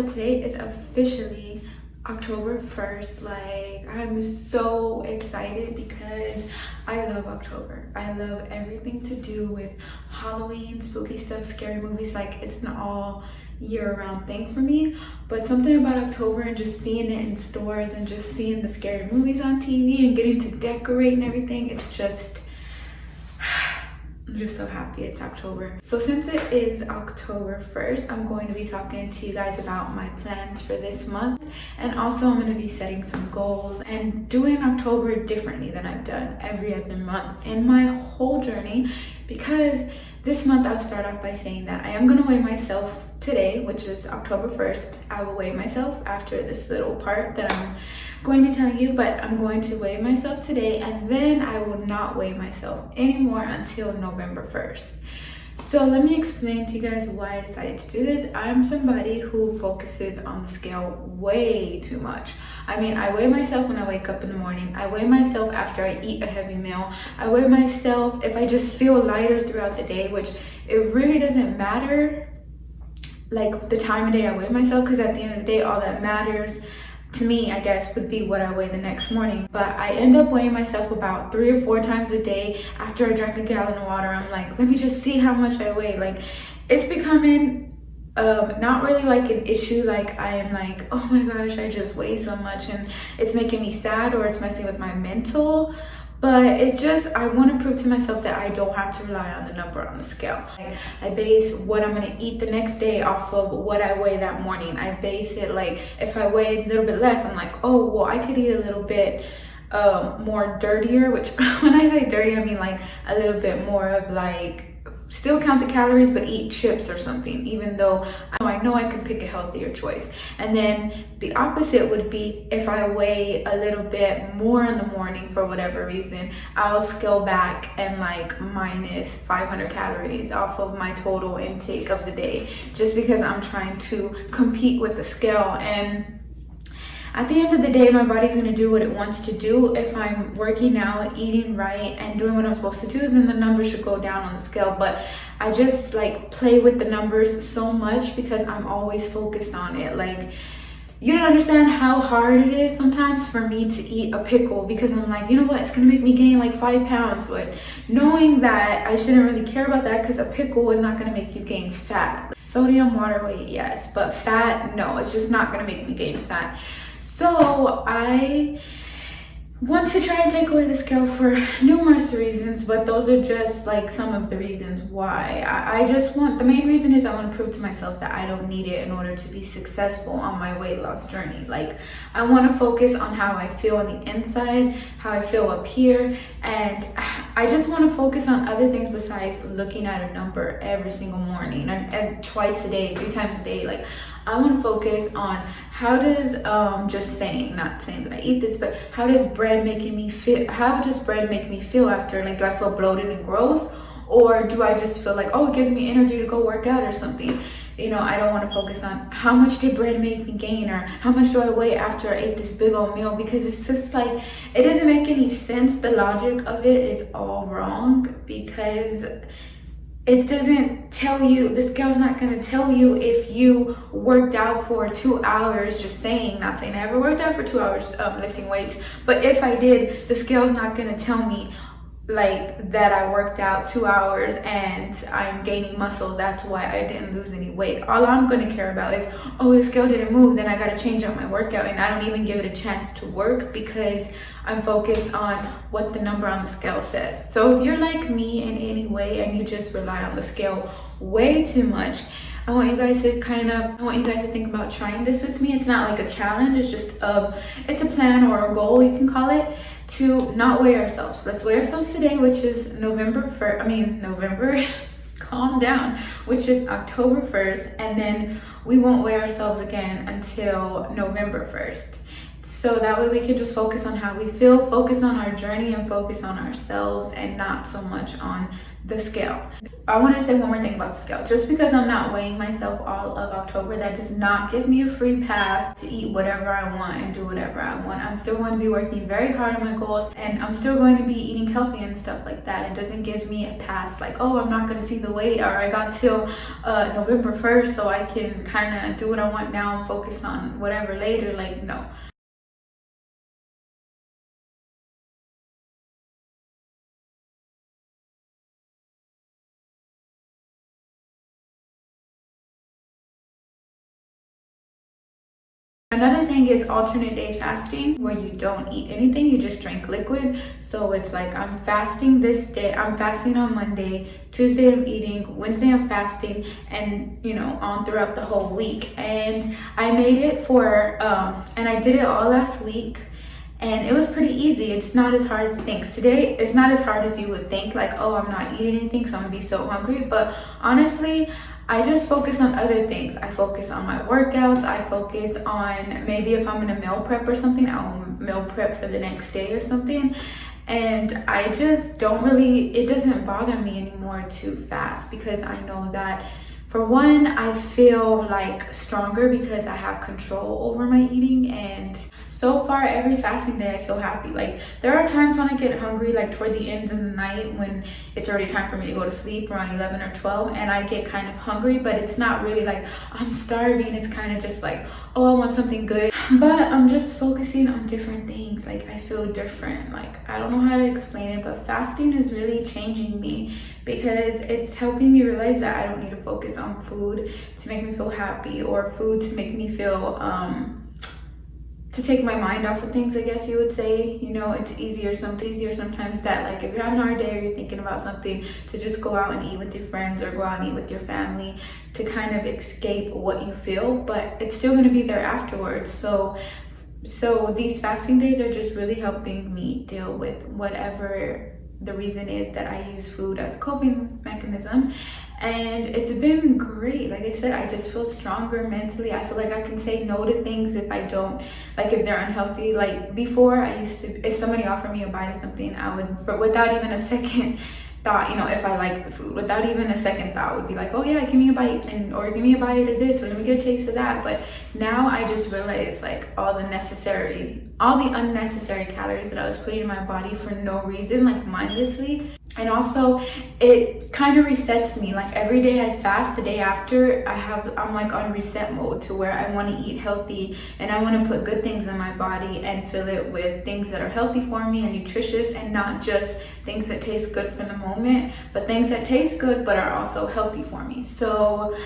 So today is officially October 1st. Like, I'm so excited because I love October. I love everything to do with Halloween, spooky stuff, scary movies. Like, it's an all year round thing for me. But something about October and just seeing it in stores and just seeing the scary movies on TV and getting to decorate and everything, it's just, I'm just so happy it's October. So since it is October 1st, I'm going to be talking to you guys about my plans for this month. And also I'm going to be setting some goals and doing October differently than I've done every other month in my whole journey. Because this month I'll start off by saying that I am going to weigh myself today, which is October 1st. I will weigh myself after this little part that I'm going to be telling you, but I'm going to weigh myself today, and then I will not weigh myself anymore until November 1st. So let me explain to you guys why I decided to do this. I'm somebody who focuses on the scale way too much. I mean, I weigh myself when I wake up in the morning. I weigh myself after I eat a heavy meal. I weigh myself if I just feel lighter throughout the day, which it really doesn't matter like the time of day I weigh myself, because at the end of the day, all that matters to me, I guess, would be what I weigh the next morning. But I end up weighing myself about 3 or 4 times a day. After I drank a gallon of water, I'm like, let me just see how much I weigh. Like, it's becoming not really like an issue. Like, I am like, oh my gosh, I just weigh so much and it's making me sad or it's messing with my mental. But it's just, I want to prove to myself that I don't have to rely on the number on the scale. Like, I base what I'm going to eat the next day off of what I weigh that morning. I base it like, if I weigh a little bit less, I'm like, oh, well, I could eat a little bit more dirtier, which when I say dirty, I mean like a little bit more of like, still count the calories but eat chips or something, even though I know I could pick a healthier choice. And then the opposite would be if I weigh a little bit more in the morning for whatever reason, I'll scale back and like minus 500 calories off of my total intake of the day, just because I'm trying to compete with the scale. And at the end of the day, my body's going to do what it wants to do. If I'm working out, eating right, and doing what I'm supposed to do, then the numbers should go down on the scale. But I just like play with the numbers so much because I'm always focused on it. Like, you don't understand how hard it is sometimes for me to eat a pickle, because I'm like, you know what, it's going to make me gain like 5 pounds. But knowing that I shouldn't really care about that, because a pickle is not going to make you gain fat. Sodium, water weight, yes, but fat, no, it's just not going to make me gain fat. So I want to try and take away the scale for numerous reasons, but those are just like some of the reasons why. I just want, the main reason is I want to prove to myself that I don't need it in order to be successful on my weight loss journey. Like, I want to focus on how I feel on the inside, how I feel up here, and I just want to focus on other things besides looking at a number every single morning and twice a day, 3 times a day. Like, I want to focus on how does just saying, not saying that I eat this, but how does bread make me feel? How does bread make me feel after? Like, do I feel bloated and gross, or do I just feel like, oh, it gives me energy to go work out or something? You know, I don't want to focus on how much did bread make me gain, or how much do I weigh after I ate this big old meal, because it's just like, it doesn't make any sense. The logic of it is all wrong, because it doesn't tell you, the scale's not going to tell you if you worked out for 2 hours, just saying, not saying I ever worked out for 2 hours of lifting weights, but if I did, the scale's not going to tell me like that I worked out 2 hours and I'm gaining muscle, that's why I didn't lose any weight. All I'm going to care about is, oh, the scale didn't move, then I got to change up my workout, and I don't even give it a chance to work because I'm focused on what the number on the scale says. So if you're like me in any way and you just rely on the scale way too much, I want you guys to think about trying this with me. It's not like a challenge, it's just it's a plan or a goal, you can call it, to not weigh ourselves. Let's weigh ourselves today, which is November, calm down, which is October 1st, and then we won't weigh ourselves again until November 1st. So that way we can just focus on how we feel, focus on our journey, and focus on ourselves, and not so much on the scale. I want to say one more thing about the scale. Just because I'm not weighing myself all of October, that does not give me a free pass to eat whatever I want and do whatever I want. I'm still going to be working very hard on my goals, and I'm still going to be eating healthy and stuff like that. It doesn't give me a pass like, oh, I'm not going to see the weight, or I got till November 1st so I can kind of do what I want now and focus on whatever later. Like, no. Another thing is alternate day fasting, where you don't eat anything, you just drink liquid. So it's like, I'm fasting this day, I'm fasting on Monday, Tuesday I'm eating, Wednesday I'm fasting, and you know, on throughout the whole week. And I made it for and I did it all last week, and it was pretty easy. It's not as hard as it thinks. Today it's not as hard as you would think, like, oh, I'm not eating anything so I'm gonna be so hungry. But honestly, I just focus on other things. I focus on my workouts. I focus on, maybe if I'm gonna meal prep or something, I'll meal prep for the next day or something. And I just don't really, it doesn't bother me anymore to fast, because I know that, for one, I feel like stronger because I have control over my eating. And so far, every fasting day, I feel happy. Like, there are times when I get hungry, like toward the end of the night, when it's already time for me to go to sleep around 11 or 12, and I get kind of hungry, but it's not really like I'm starving. It's kind of just like, oh, I want something good. But I'm just focusing on different things. Like, I feel different. Like, I don't know how to explain it, but fasting is really changing me, because it's helping me realize that I don't need to focus on food to make me feel happy, or food to make me feel to take my mind off of things, I guess you would say. You know, it's easier sometimes that, like, if you're having a hard day or you're thinking about something, to just go out and eat with your friends or go out and eat with your family, to kind of escape what you feel, but it's still going to be there afterwards. So these fasting days are just really helping me deal with whatever the reason is that I use food as a coping mechanism. And it's been great. Like I said, I just feel stronger mentally. I feel like I can say no to things if I don't, like, if they're unhealthy. Like, before, I used to, if somebody offered me a bite of something, I would, but without even a second thought, you know, if I like the food, without even a second thought, would be like, oh yeah, give me a bite, and or give me a bite of this, or let me get a taste of that. But now I just realize, like, all the unnecessary calories that I was putting in my body for no reason, like, mindlessly. And also, it kind of resets me. Like, every day I fast, the day after, I'm like on reset mode, to where I want to eat healthy, and I want to put good things in my body and fill it with things that are healthy for me and nutritious, and not just things that taste good for the moment, but things that taste good but are also healthy for me. So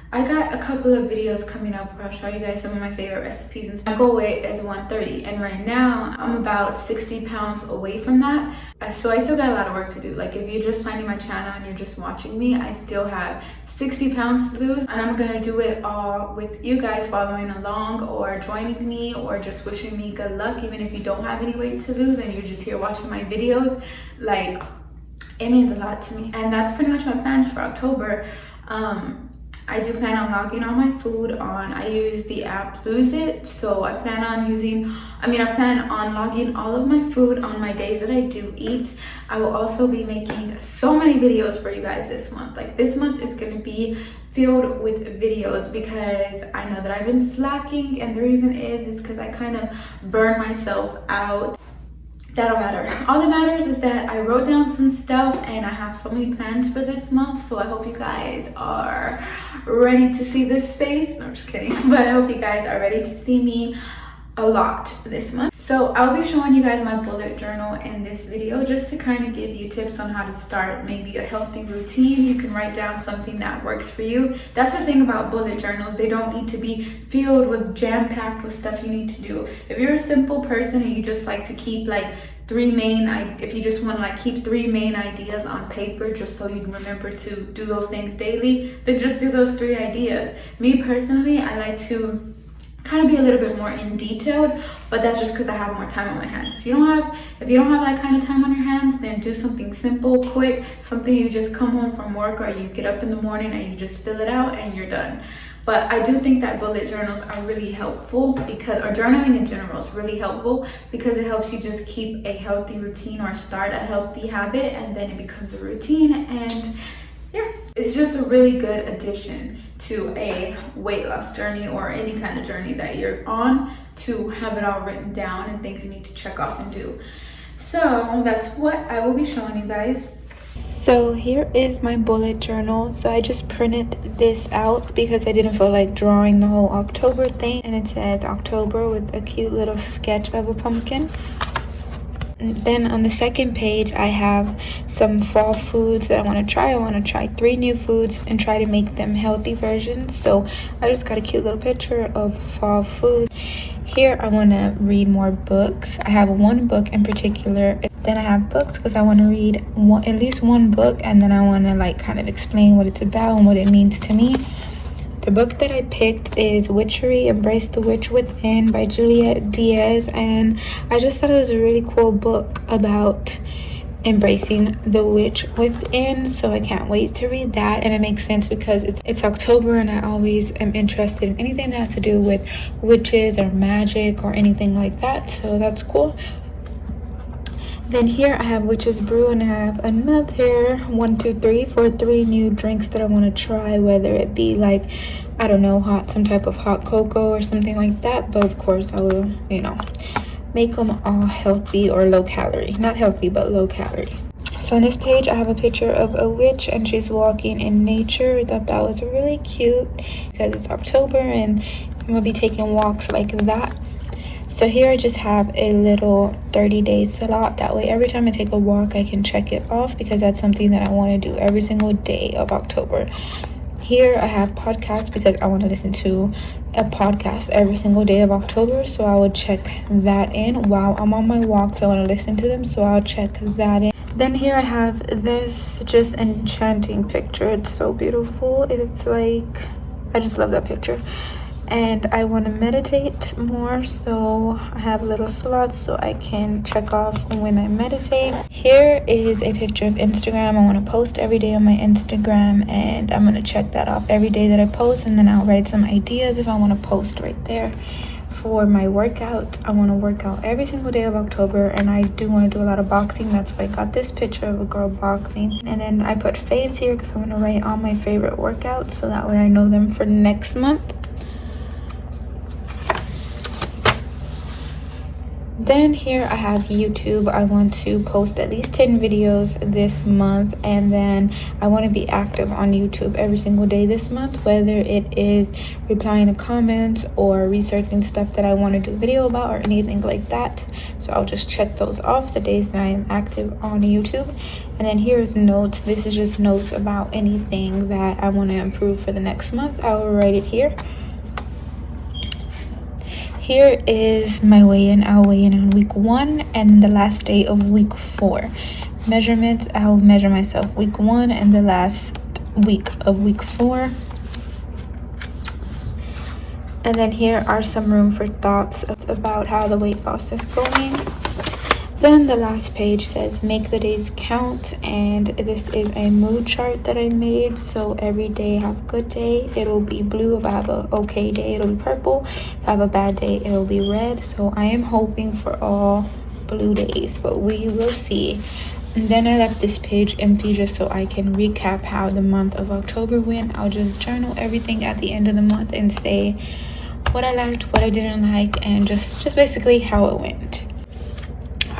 I got a couple of videos coming up where I'll show you guys some of my favorite recipes and stuff. My goal weight is 130, and right now I'm about 60 pounds away from that. So I still got a lot of work to do. Like, if you're just finding my channel and you're just watching me, I still have 60 pounds to lose, and I'm gonna do it all with you guys following along, or joining me, or just wishing me good luck. Even if you don't have any weight to lose and you're just here watching my videos, like, it means a lot to me. And that's pretty much my plans for October. I do plan on logging all my food on, I use the app Lose It, so I plan on logging all of my food on my days that I do eat. I will also be making so many videos for you guys this month. Like, this month is going to be filled with videos, because I know that I've been slacking, and the reason is because I kind of burn myself out. That don't matter. All that matters is that I wrote down some stuff, and I have so many plans for this month. So I hope you guys are ready to see this face. No, I'm just kidding. But I hope you guys are ready to see me a lot this month. So I'll be showing you guys my bullet journal in this video, just to kind of give you tips on how to start maybe a healthy routine. You can write down something that works for you. That's the thing about bullet journals. They don't need to be filled with jam-packed with stuff you need to do. If you're a simple person and you just like to keep like if you just want to like keep 3 main ideas on paper, just so you can remember to do those things daily, then just do those 3 ideas. Me personally, I like to kind of be a little bit more in detailed, but that's just because I have more time on my hands. If you don't have that kind of time on your hands, then do something simple, quick, something you just come home from work, or you get up in the morning and you just fill it out and you're done. But I do think that bullet journals are really helpful, or journaling in general is really helpful, because it helps you just keep a healthy routine, or start a healthy habit, and then it becomes a routine, and yeah, it's just a really good addition to a weight loss journey or any kind of journey that you're on, to have it all written down and things you need to check off and do. So that's what I will be showing you guys. So here is my bullet journal. So I just printed this out because I didn't feel like drawing the whole October thing, and it says October with a cute little sketch of a pumpkin. And then on the second page, I have some fall foods that I want to try. I want to try 3 new foods and try to make them healthy versions. So I just got a cute little picture of fall food. Here I want to read more books. I have 1 book in particular. Then I have books because I want to read at least 1 book, and then I want to like kind of explain what it's about and what it means to me. The book that I picked is Witchery, Embrace the Witch Within by Juliet Diaz, and I just thought it was a really cool book about embracing the witch within, so I can't wait to read that. And it makes sense because it's October, and I always am interested in anything that has to do with witches or magic or anything like that, so that's cool. Then here I have Witch's Brew, and I have another 1, 2, 3 for 3 new drinks that I want to try, whether it be like, I don't know, some type of hot cocoa or something like that. But of course I will, make them all healthy or low calorie. Not healthy, but low calorie. So on this page I have a picture of a witch, and she's walking in nature. I thought that was really cute because it's October and I'm gonna be taking walks like that. So here I just have a little 30-day slot. That way every time I take a walk I can check it off, because that's something that I want to do every single day of October. Here I have podcasts because I want to listen to a podcast every single day of October. So I will check that in while I'm on my walks. I want to listen to them, so I'll check that in. Then here I have this just enchanting picture. It's so beautiful. It's like, I just love that picture. And I want to meditate more, so I have little slots so I can check off when I meditate. Here is a picture of Instagram. I want to post every day on my Instagram, and I'm going to check that off every day that I post, and then I'll write some ideas if I want to post right there. For my workout, I want to work out every single day of October, and I do want to do a lot of boxing. That's why I got this picture of a girl boxing. And then I put faves here because I want to write all my favorite workouts, so that way I know them for next month. Then here I have YouTube. I want to post at least 10 videos this month, and then I want to be active on YouTube every single day this month, whether it is replying to comments or researching stuff that I want to do a video about or anything like that. So I'll just check those off, the days that I am active on YouTube. And then here's notes. This is just notes about anything that I want to improve for the next month. I will write it here. Here is my weigh-in. I'll weigh in on week 1 and the last day of week 4. Measurements, I'll measure myself week 1 and the last week of week 4. And then here are some room for thoughts about how the weight loss is going. Then the last page says make the days count, and this is a mood chart that I made. So every day I have a good day, it'll be blue. If I have an okay day, it'll be purple. If I have a bad day, it'll be red. So I am hoping for all blue days, but we will see. And then I left this page empty just so I can recap how the month of October went. I'll just journal everything at the end of the month and say what I liked, what I didn't like, and just basically how it went.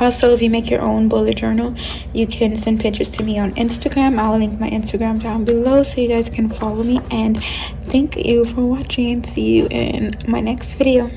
Also, if you make your own bullet journal, you can send pictures to me on Instagram. I'll link my Instagram down below so you guys can follow me. And thank you for watching. See you in my next video.